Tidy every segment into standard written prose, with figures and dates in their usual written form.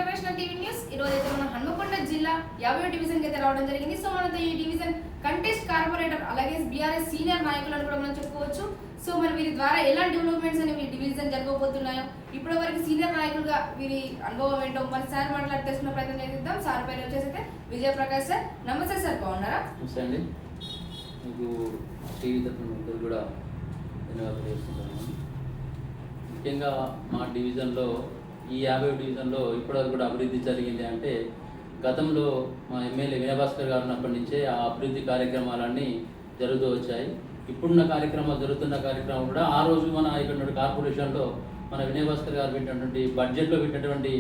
International TV news ఈ రోజు అయితే మన హన్మకొండ జిల్లా 50వ డివిజన్ కి అయితే రావడం జరిగింది. సో మనతో ఈ డివిజన్ కంటెస్ట్ కార్పొరేటర్ అలాగే బీఆర్ఎస్ సీనియర్ నాయకులను కూడా మనం చెప్పుకోవచ్చు. సో మరి వీరి ద్వారా ఎలాంటి డెవలప్మెంట్స్ అనేవి డివిజన్ జరగబోతున్నాయో ఇప్పటి వరకు సీనియర్ నాయకులుగా వీరి అనుభవం ఏంటో మరి సార్ మాట్లాడి తెలుసుకున్న ప్రయత్నం చేద్దాం. సార్ పేరు వచ్చేసి అయితే విజయప్రకాష్ సార్. నమస్తే సార్, బాగున్నారా? నమస్తే అండి. మీకు టీవీ తరఫున కూడా ధన్యవాదాలు చేస్తున్నాను. ముఖ్యంగా మా డివిజన్లో ఈ 50 డివిజన్లో ఇప్పటివరకు కూడా అభివృద్ధి జరిగింది అంటే గతంలో మా ఎమ్మెల్యే వినయభాస్కర్ గారు ఉన్నప్పటి నుంచే ఆ అభివృద్ధి కార్యక్రమాలన్నీ జరుగుతూ వచ్చాయి. ఇప్పుడున్న కార్యక్రమాలు జరుగుతున్న కార్యక్రమం కూడా ఆ రోజు మన ఇక్కడ కార్పొరేషన్లో మన వినయభాస్కర్ గారు పెట్టినటువంటి బడ్జెట్లో పెట్టినటువంటి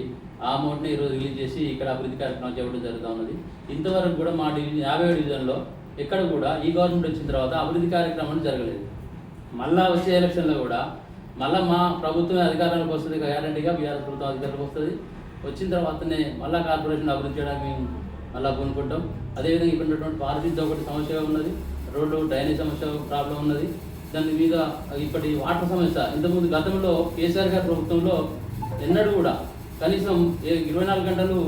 ఆ అమౌంట్ని ఈరోజు రిలీజ్ చేసి ఇక్కడ అభివృద్ధి కార్యక్రమాలు చేయడం జరుగుతూ ఉన్నది. ఇంతవరకు కూడా మా డివిజన్ 50 డివిజన్లో ఎక్కడ కూడా ఈ గవర్నమెంట్ వచ్చిన తర్వాత అభివృద్ధి కార్యక్రమాలు జరగలేదు. మళ్ళా వచ్చే ఎలక్షన్లో కూడా మళ్ళీ మా ప్రభుత్వం అధికారంలోకి వస్తుంది, గ్యారంటీగా బీఆర్ఎస్ ప్రభుత్వం అధికారంలోకి వస్తుంది. వచ్చిన తర్వాతనే మళ్ళీ కార్పొరేషన్ అభివృద్ధి చేయడానికి మేము మళ్ళీ పూనుకుంటాం. అదేవిధంగా ఇప్పుడు ఉన్నటువంటి పారిశుద్ధ్య ఒకటి సమస్యగా ఉన్నది, రోడ్డు డ్రైనేజ్ సమస్య ప్రాబ్లం ఉన్నది. దాని మీద ఇప్పటి వాటర్ సమస్య ఇంతకుముందు గతంలో కేసీఆర్ గారి ప్రభుత్వంలో ఎన్నడూ కూడా కనీసం 24 గంటలు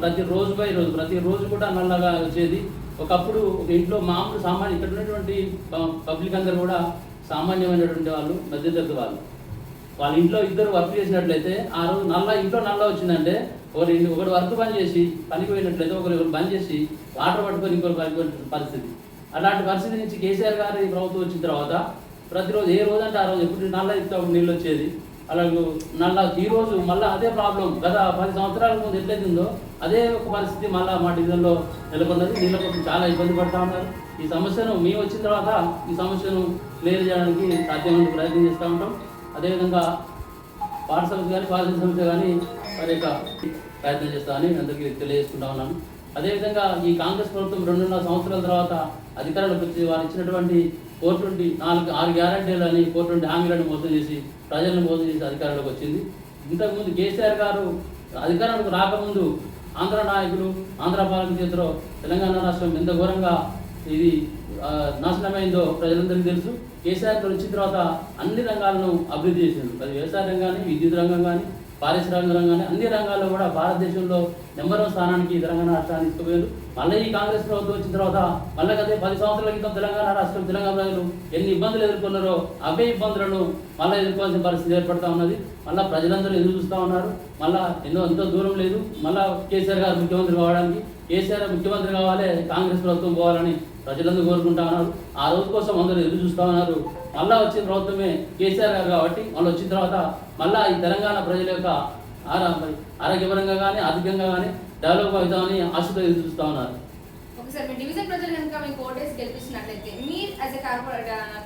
ప్రతిరోజు కూడా నల్లగా వచ్చేది. ఒకప్పుడు ఒక ఇంట్లో మామూలు సామాన్య ఇక్కడ ఉన్నటువంటి పబ్లిక్ అందరూ కూడా సామాన్యమైనటువంటి వాళ్ళు, మధ్యతరగతి వాళ్ళు, వాళ్ళ ఇంట్లో ఇద్దరు వర్క్ చేసినట్లయితే ఆ రోజు ఇంట్లో నల్ల వచ్చిందంటే ఒకటి వర్క్ బంద్ చేసి పనికి పోయినట్లయితే ఒకరు బంద్ చేసి వాటర్ పట్టుకొని ఇంకొకరు పనికి పరిస్థితి. అలాంటి పరిస్థితి నుంచి కేసీఆర్ గారి ప్రభుత్వం వచ్చిన తర్వాత ప్రతిరోజు ఏ రోజు అంటే ఆ రోజు ఎప్పుడు నల్ల ఇస్తే నీళ్ళు వచ్చేది. అలాగే ఈ రోజు మళ్ళీ అదే ప్రాబ్లం గత 10 సంవత్సరాల ముందు ఎట్లయితుందో అదే ఒక పరిస్థితి మళ్ళీ మా డివిజన్లో నెలకొన్నది. నీళ్ళ కోసం చాలా ఇబ్బంది పడుతూ ఉన్నారు. ఈ సమస్యను మేము వచ్చిన తర్వాత ఈ సమస్యను క్లియర్ చేయడానికి సాధ్యమైన ప్రయత్నం చేస్తూ ఉంటాం. అదేవిధంగా వాటర్ సమస్య కానీ పారిశుద్ధ్య సమస్య కానీ వారి యొక్క ప్రయత్నం చేస్తామని అందరికీ తెలియజేసుకుంటా ఉన్నాను. అదేవిధంగా ఈ కాంగ్రెస్ ప్రభుత్వం 2.5 సంవత్సరాల తర్వాత అధికారంలోకి వచ్చి వారు ఇచ్చినటువంటి 6 గ్యారంటీలు అని 420 హామీలను మోసం చేసి ప్రజలను మోసం చేసి అధికారంలోకి వచ్చింది. ఇంతకుముందు కేసీఆర్ గారు అధికారంలోకి రాకముందు ఆంధ్ర నాయకులు ఆంధ్ర పాలన చేతిలో తెలంగాణ రాష్ట్రం ఎంత ఘోరంగా ఇది నాశనమైందో ప్రజలందరికీ తెలుసు. కేసీఆర్ గారు వచ్చిన తర్వాత అన్ని రంగాలను అభివృద్ధి చేసింది. అది వ్యవసాయ రంగం కానీ, విద్యుత్ రంగం కానీ, పారిశ్రామిక రంగం కానీ, అన్ని రంగాల్లో కూడా భారతదేశంలో నెంబర్ 1 స్థానానికి తెలంగాణ రాష్ట్రాన్ని తీసుకుపోయారు. మళ్ళీ ఈ కాంగ్రెస్ ప్రభుత్వం వచ్చిన తర్వాత మళ్ళీ అదే 10 సంవత్సరాల క్రితం తెలంగాణ ప్రజలు ఎన్ని ఇబ్బందులు ఎదుర్కొన్నారో అవే ఇబ్బందులను మళ్ళీ ఎదుర్కోవాల్సిన పరిస్థితి ఏర్పడుతూ ఉన్నది. మళ్ళీ ప్రజలందరూ ఎదురు చూస్తూ ఉన్నారు. మళ్ళీ ఎంతో దూరం లేదు, మళ్ళీ కేసీఆర్ గారు ముఖ్యమంత్రి కావడానికి. కేసీఆర్ ముఖ్యమంత్రి కావాలి, కాంగ్రెస్ ప్రభుత్వం పోవాలని ప్రజలందరూ కోరుకుంటా ఉన్నారు. ఆ రోజు కోసం అందరూ ఎదురు చూస్తూ ఉన్నారు. మళ్ళీ వచ్చిన ప్రభుత్వమే కేసీఆర్ గారు కాబట్టి మళ్ళీ వచ్చిన తర్వాత మళ్ళీ ఈ తెలంగాణ ప్రజల యొక్క ఆరోగ్యపరంగా కానీ ఆర్థికంగా కానీ డెవలప్ అవుతామని ఆశతో ఎదురు చూస్తూ ఉన్నారు. ఒకసారి మీ డివిజన్ ప్రజలు కనుక మీకు ఓటేసి గెలిపించినట్లయితే మీరు యాజ్ ఎ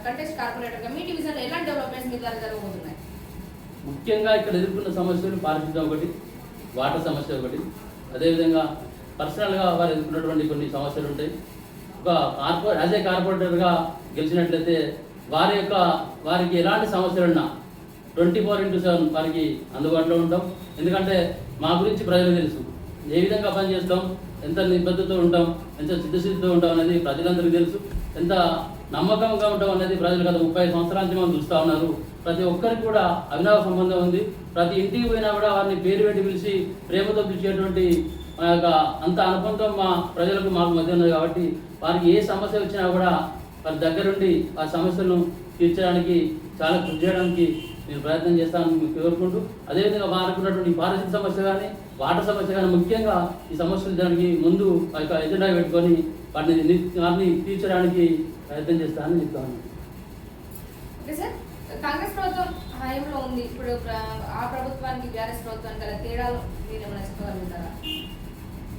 కంటెస్ట్ కార్పొరేటర్గా మీ డివిజన్లో ఎలాంటి డెవలప్మెంట్స్ మీ ద్వారా జరగబోతున్నాయి? ముఖ్యంగా ఇక్కడ ఎదుర్కొన్న సమస్యలు పారిశుద్ధ్యం ఒకటి, వాటర్ సమస్య ఒకటి, అదేవిధంగా పర్సనల్గా వారు ఎదుర్కొన్నటువంటి కొన్ని సమస్యలు ఉంటాయి. యాజ్ ఏ కార్పొరేటర్గా గెలిచినట్లయితే వారికి ఎలాంటి సమస్యలున్నా 24/7 వారికి అందుబాటులో ఉంటాం. ఎందుకంటే మా గురించి ప్రజలకు తెలుసు, ఏ విధంగా పనిచేస్తాం, ఎంత నిబద్ధతతో ఉంటాం, ఎంత చిత్తశుద్ధితో ఉంటాం అనేది ప్రజలందరికీ తెలుసు. ఎంత నమ్మకంగా ఉంటాం అనేది ప్రజలు గత 30 సంవత్సరాల నుంచి మనం చూస్తూ ఉన్నారు. ప్రతి ఒక్కరికి కూడా అవినావ సంబంధం ఉంది. ప్రతి ఇంటికి పోయినా కూడా వారిని పేరు పెట్టి పిలిచి ప్రేమతో పిలిచేటువంటి అంత అనుబంధం మా ప్రజలకు మాకు మధ్య ఉన్నది. కాబట్టి వారికి ఏ సమస్య వచ్చినా కూడా వారి దగ్గరుండి ఆ సమస్యలను తీర్చడానికి చాలా కృషి చేయడానికి నేను ప్రయత్నం చేస్తానని కోరుకుంటూ, అదేవిధంగా వారికి ఉన్నటువంటి పారిశుద్ధ్య సమస్య కానీ వాటర్ సమస్య కానీ ముఖ్యంగా ఈ సమస్యలు దానికి ముందు ఎజెండా పెట్టుకొని వాటిని తీర్చడానికి ప్రయత్నం చేస్తానని చెప్తాను. ఓకే సార్, కాంగ్రెస్ ప్రభుత్వం హయాంలో ఉంది, ఇప్పుడు ఆ ప్రభుత్వానికి బీఆర్ఎస్ ప్రభుత్వానికి గల తేడాలు మీరు ఏమైనా చెప్పగలుగుతారా?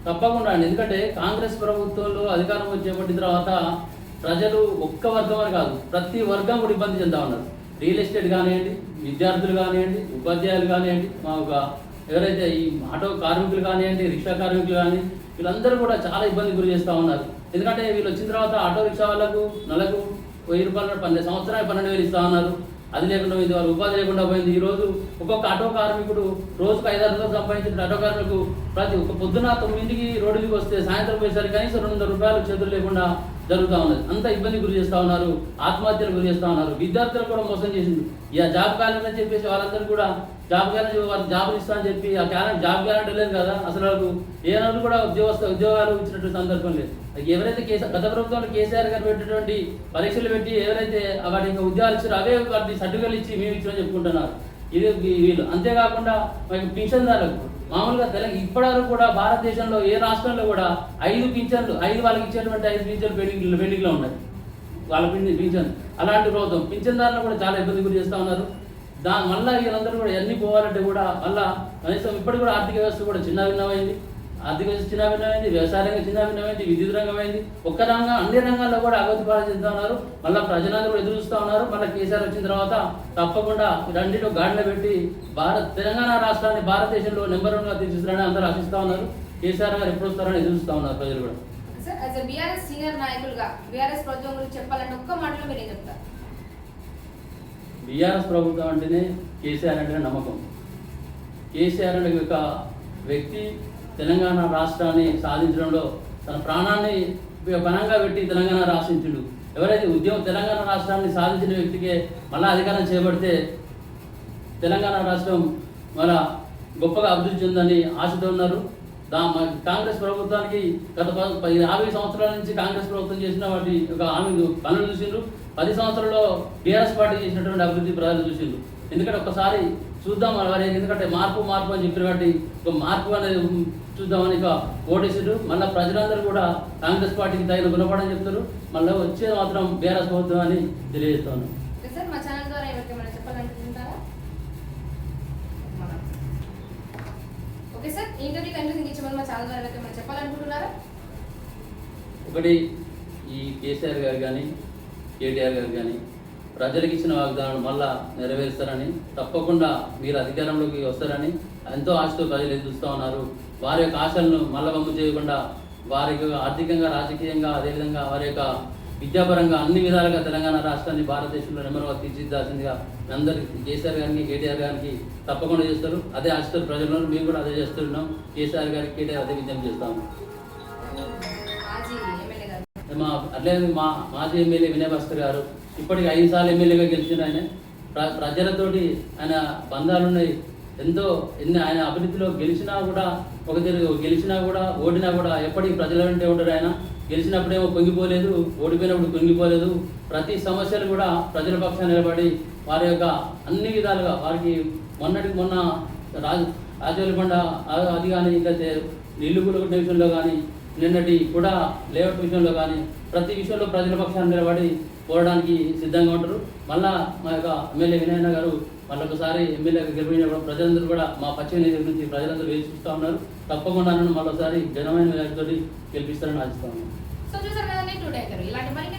తప్పకుండా అండి. ఎందుకంటే కాంగ్రెస్ ప్రభుత్వంలో అధికారం చేపట్టిన తర్వాత ప్రజలు ఒక్క వర్గం అని కాదు, ప్రతి వర్గం కూడా ఇబ్బంది చెందుతా ఉన్నారు. రియల్ ఎస్టేట్ కానివ్వండి, విద్యార్థులు కానివ్వండి, ఉపాధ్యాయులు కానివ్వండి, ఎవరైతే ఈ ఆటో కార్మికులు కానివ్వండి, రిక్షా కార్మికులు కానీ, వీళ్ళందరూ కూడా చాలా ఇబ్బంది గురి చేస్తూ ఉన్నారు. ఎందుకంటే వీళ్ళు వచ్చిన తర్వాత ఆటో రిక్షా వాళ్ళకు నెలకు 1000 రూపాయలు సంవత్సరానికి 12,000 ఇస్తూ ఉన్నారు. అది లేకుండా పోయింది, వాళ్ళు ఉపాధి లేకుండా పోయింది. ఈరోజు ఒక్కొక్క ఆటో కార్మికుడు రోజుకు 500 సంపాదించిన ఆటో కార్మికులకు ప్రతి ఒక్క పొద్దున 9కి రోడ్డుకి వస్తే సాయంత్రం పోయేసరికి కనీసం 200 రూపాయలు చేతులు లేకుండా జరుగుతూ ఉన్నది. అంత ఇబ్బంది గురి చేస్తూ ఉన్నారు, ఆత్మహత్యలు గురి చేస్తూ ఉన్నారు. విద్యార్థులు కూడా మోసం చేసింది. ఇక జాబ్ కాలేదని చెప్పేసి వాళ్ళందరూ కూడా జాబ్ గ్యారెంటీ వాళ్ళకి జాబులు ఇస్తా అని చెప్పి ఆ జాబ్ గ్యారెంటీ లేదు కదా, అసలు వాళ్ళకు ఏ నెలలు కూడా ఉద్యోగాలు ఇచ్చినట్టు సందర్భం లేదు. ఎవరైతే గత ప్రభుత్వంలో కేసీఆర్ గారు పెట్టినటువంటి పరీక్షలు పెట్టి ఎవరైతే వాటికి ఉద్యోగాలు ఇచ్చారో అవే వాటి సర్టిఫికేట్లు ఇచ్చి మేము ఇచ్చామని చెప్పుకుంటున్నారు ఇది వీళ్ళు. అంతేకాకుండా మనకి పింఛన్దారులకు మామూలుగా ఇప్పటివరకు కూడా భారతదేశంలో ఏ రాష్ట్రంలో కూడా 5 పింఛన్లు వాళ్ళకి ఇచ్చేటువంటి 5 పింఛన్లు పెండింగ్లో ఉన్నాయి వాళ్ళ పింఛన్. అలాంటి ప్రభుత్వం పింఛన్దారులు కూడా చాలా ఇబ్బంది గురి చేస్తూ ఉన్నారు. మళ్ళీ వీళ్ళందరూ కూడా ఎన్ని పోవాలంటే కూడా మళ్ళీ కనీసం ఇప్పటికి కూడా ఆర్థిక వ్యవస్థ కూడా చిన్నభిన్నమైంది, ఆర్థిక వ్యవస్థ చిన్నభిన్నమైంది, వ్యవసాయ రంగం చిన్నభిన్నమైంది, విద్యుత్ రంగమైంది. ఒక్క రంగం అన్ని రంగాల్లో కూడా అభివృద్ధి పాలు చెందుతూ ఉన్నారు. మళ్ళీ ప్రజలందరూ ఎదురు చూస్తూ ఉన్నారు. మళ్ళీ కేసీఆర్ వచ్చిన తర్వాత తప్పకుండా రెండింటిలో గాడిలో పెట్టి తెలంగాణ రాష్ట్రాన్ని భారతదేశంలో నెంబర్ 1గా తీర్చిస్తారని అందరూ ఆశిస్తూ ఉన్నారు. కేసీఆర్ గారు ఎప్పుడు వస్తారని ఎదురు చూస్తూ ఉన్నారు ప్రజలు కూడా. Sir, as a BRS senior నాయకులుగా బీఆర్ఎస్ ప్రభుత్వం గురించి చెప్పాలంటే ఒక్క మాటలో మీరు ఏం చెప్తారు? బీఆర్ఎస్ ప్రభుత్వం అంటేనే కేసీఆర్ అంటేనే నమ్మకం. కేసీఆర్ అనే ఒక వ్యక్తి తెలంగాణ రాష్ట్రాన్ని సాధించడంలో తన ప్రాణాన్ని పణంగా పెట్టి తెలంగాణ రాష్ట్రించుడు. ఎవరైతే తెలంగాణ రాష్ట్రాన్ని సాధించిన వ్యక్తికే మళ్ళా అధికారం చేపడితే తెలంగాణ రాష్ట్రం మళ్ళా గొప్పగా అభివృద్ధి చెందని ఆశతో ఉన్నారు. కాంగ్రెస్ ప్రభుత్వానికి గత 50 సంవత్సరాల నుంచి కాంగ్రెస్ ప్రభుత్వం చేసిన వాటి ఒక పనులు చూసిండ్రు. 10 సంవత్సరాల్లో బీఆర్ఎస్ పార్టీ చేసినటువంటి అభివృద్ధి ప్రజలు చూసిండ్రు. ఎందుకంటే ఒక్కసారి చూద్దాం వారి, ఎందుకంటే మార్పు అని చెప్పిన వాటి ఒక మార్పు అనేది చూద్దామని ఇక ఓటేసారు. మళ్ళీ ప్రజలందరూ కూడా కాంగ్రెస్ పార్టీకి తగిన గుణపడని చెప్తారు. మళ్ళీ వచ్చేది మాత్రం బీఆర్ఎస్ ప్రభుత్వం అని తెలియజేస్తాను. సార్, మా ఛానల్ ద్వారా ఎవరికేమైనా చెప్పాలనుకుంటున్నారా? ఓకే సార్, ఇంటర్వ్యూ కంటిన్యూ ఇచ్చేమని మా ఛానల్ ద్వారా ఎవరికేమైనా చెప్పాలనుకుంటున్నారా? ఒకటి, ఈ కేసీఆర్ గారు కానీ కేటీఆర్ గారు కానీ ప్రజలకు ఇచ్చిన వాగ్దానాలు మళ్ళా నెరవేరుస్తారని, తప్పకుండా మీరు అధికారంలోకి వస్తారని ఎంతో ఆశతో ప్రజలు ఎదురుస్తూ ఉన్నారు. వారి యొక్క ఆశలను మళ్ళా వమ్ము చేయకుండా వారి యొక్క ఆర్థికంగా, రాజకీయంగా, అదేవిధంగా వారి యొక్క విద్యాపరంగా అన్ని విధాలుగా తెలంగాణ రాష్ట్రాన్ని భారతదేశంలో నెంబర్ 1 తీర్చిదిద్దాల్సిందిగా అందరికీ కేసీఆర్ గారికి కేటీఆర్ గారికి తప్పకుండా చేస్తారు. అదే ఆశతో ప్రజలను మేము కూడా అదే చేస్తున్నాం. కేసీఆర్ గారికి కేటీఆర్ అదే విజ్ఞప్తి చేస్తాము. మా మాజీ ఎమ్మెల్యే వినయ్ భాస్కర్ గారు ఇప్పటికి 5 సార్లు ఎమ్మెల్యేగా గెలిచిన ఆయన. ప్రజలతోటి ఆయన బంధాలున్నాయి. ఆయన అభివృద్ధిలో గెలిచినా కూడా ఓడినా కూడా ఎప్పటికీ ప్రజల వెంటే ఉంటారు. ఆయన గెలిచినప్పుడేమో పొంగిపోలేదు, ఓడిపోయినప్పుడు పొంగిపోలేదు. ప్రతి సమస్యలు కూడా ప్రజల పక్షాన్ని నిలబడి వారి యొక్క అన్ని విధాలుగా వారికి మొన్న రాజవల్లిబండ అది కానీ, ఇంకా ఇల్లు కూలగొట్టిన విషయంలో కానీ, నిన్నటి కూడా లేఅవుట్ విషయంలో కానీ ప్రతి విషయంలో ప్రజల పక్షాన్ని నిలబడి పోవడానికి సిద్ధంగా ఉంటారు. మళ్ళా మా యొక్క ఎమ్మెల్యే వినయన్న గారు మళ్ళొకసారి ఎమ్మెల్యేగా గెలిపినప్పుడు ప్రజలందరూ కూడా మా పశ్చిమ నియోజకవర్గం నుంచి ప్రజలందరూ వేచి చూస్తూ ఉన్నారు. తప్పకుండా నన్ను మళ్ళొకసారి ఘనమైన తోటి గెలిపిస్తారని ఆశిస్తా ఉన్నాను. సో చూసారు కదండి, ఇలాంటి మరిన్ని